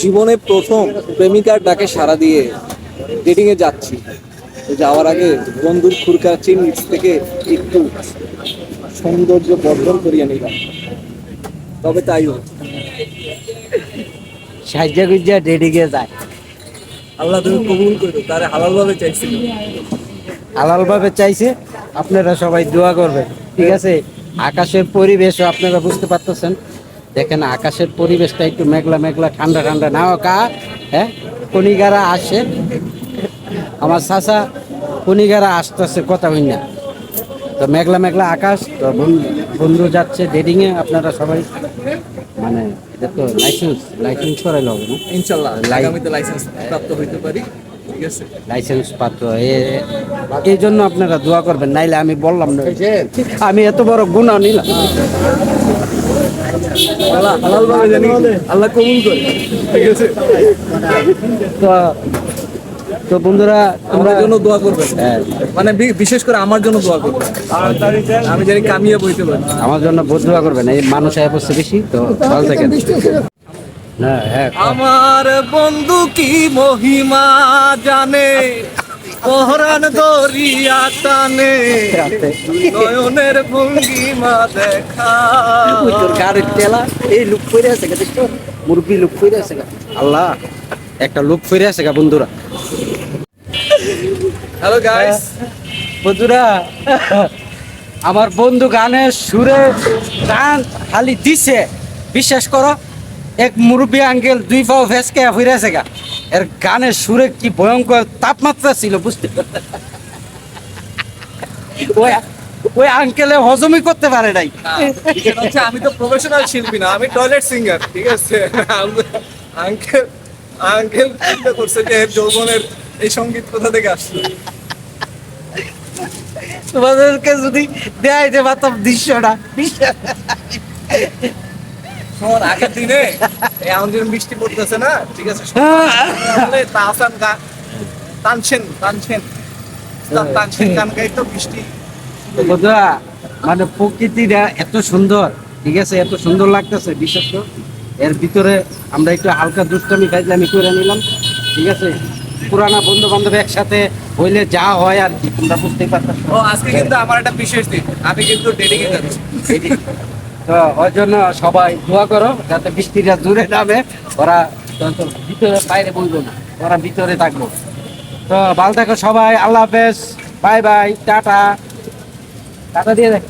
জীবনে প্রথম প্রেমিকার ডাকে সাড়া দিয়ে ডেটিং এ যাচ্ছি। তো যাওয়ার আগে বন্ধুর খুরকাচির নিচ থেকে একটু সৌন্দর্য বর্ধন করিয়ে নিলাম, তবে তাই হোক। সাহায্য গুজ্জা ডেডিকে যায়। আল্লাহ তুমি কবুল করো, তারে হালাল ভাবে চাইছিল। হালাল ভাবে চাইছে, আপনারা সবাই দোয়া করবেন, ঠিক আছে? আকাশের পরিবেশও আপনারা বুঝতে পারতেছেন, দেখেন আকাশের পরিবেশটা একটু মেঘলা মেঘলা, ঠান্ডা ঠান্ডা নাও কা। হ্যাঁ, কণিগারা আসে, আমার চাচা কণিগারা আসতেছে কথা হই না। তো মেঘলা মেঘলা আকাশ, তো বন্ধু যাচ্ছে ডেটিংয়ে, আপনারা সবাই মানে এটা তো লাইসেন্স করাইলে হবে না? ইনশাল্লাহ আগামীতে লাইসেন্স প্রাপ্ত হইতে পারি, ঠিক আছে? লাইসেন্স পাত্র এই জন্য আপনারা দোয়া করবেন, নাইলে আমি বললাম না, আমি এত বড় গুনাহ নিলাম। আল্লাহ হালাল ভাবে জানি আল্লাহ কবুল করে, ঠিক আছে? তো তো বন্ধুরা আমার জন্য দোয়া করবেন, হ্যাঁ, মানে বিশেষ করে আমার জন্য দোয়া করবেন, আমি জানি কামিয়ে বইতে পারি। আমার জন্য বহুত দোয়া করবেন, এই মানুষ আয় পড়ছে বেশি, তো ভালো থাকেন। হ্যাঁ হ্যাঁ, আমার বন্ধু কি মহিমা জানে, পহরান দরিয়া টানে, নয়নের ভঙ্গিমা দেখা। তোর গাড়ির তেলা এই লুক ফিরে আছে গা, দেখছো মুরব্বী লুক ফিরে আছে গা। আল্লাহ, একটা লুক ফিরে আছে গা বন্ধুরা। হ্যালো গাইস, বন্ধুরা আমার বন্ধু গানের সুরে গান খালি দিছে, বিশ্বাস করো, এক মুরব্বী আঙ্কেল 2 পাও ভেসকে ফিরে আছে গা। এর গানের সুরে কি ভয়ঙ্কর তাপমাত্রা ছিল, বুঝতে পারছেন? ওই ওই আঙ্কেলে হজমই করতে পারে নাই। আমি তো প্রফেশনাল শিল্পী না, আমি টয়লেট সিঙ্গার, ঠিক আছে? আঙ্কেল আঙ্কেল চিন্তা করছে যে এর যৌবনের এই সঙ্গীত কোথা থেকে আসলো। তোমাদেরকে যদি দেয় যে পারতাম দৃশ্যটা, শোন, আগের দিনে এখন যেরকম বৃষ্টি পড়তেছে না, ঠিক আছে, তাহসান গান তানছেন তানছেন তানছেন গান গাইতো বৃষ্টি। বন্ধুরা মানে প্রকৃতিটা এত সুন্দর, ঠিক আছে, এত সুন্দর লাগতেছে, বিশেষ করে এর ভিতরে আমরা একটু হালকা দুষ্টামি ফাইজলামি করে নিলাম, ঠিক আছে? পুরানা বন্ধু বান্ধব একসাথে হইলে যা হয় আর কি, তোমরা বুঝতেই পারতেছ। ও আজকে কিন্তু আমার একটা বিশেষ দিন, আমি কিন্তু ডেটিং এ যাচ্ছি। তো ওই জন্য সবাই দোয়া করো যাতে বৃষ্টিটা দূরে নামে, ওরা তো ভিতরে বাইরে বলবো না, ওরা ভিতরে থাকবো। তো ভালো থাকো সবাই, আল্লাহ হাফেজ, বাই বাই, টাটা। টাটা দিয়ে দেখ।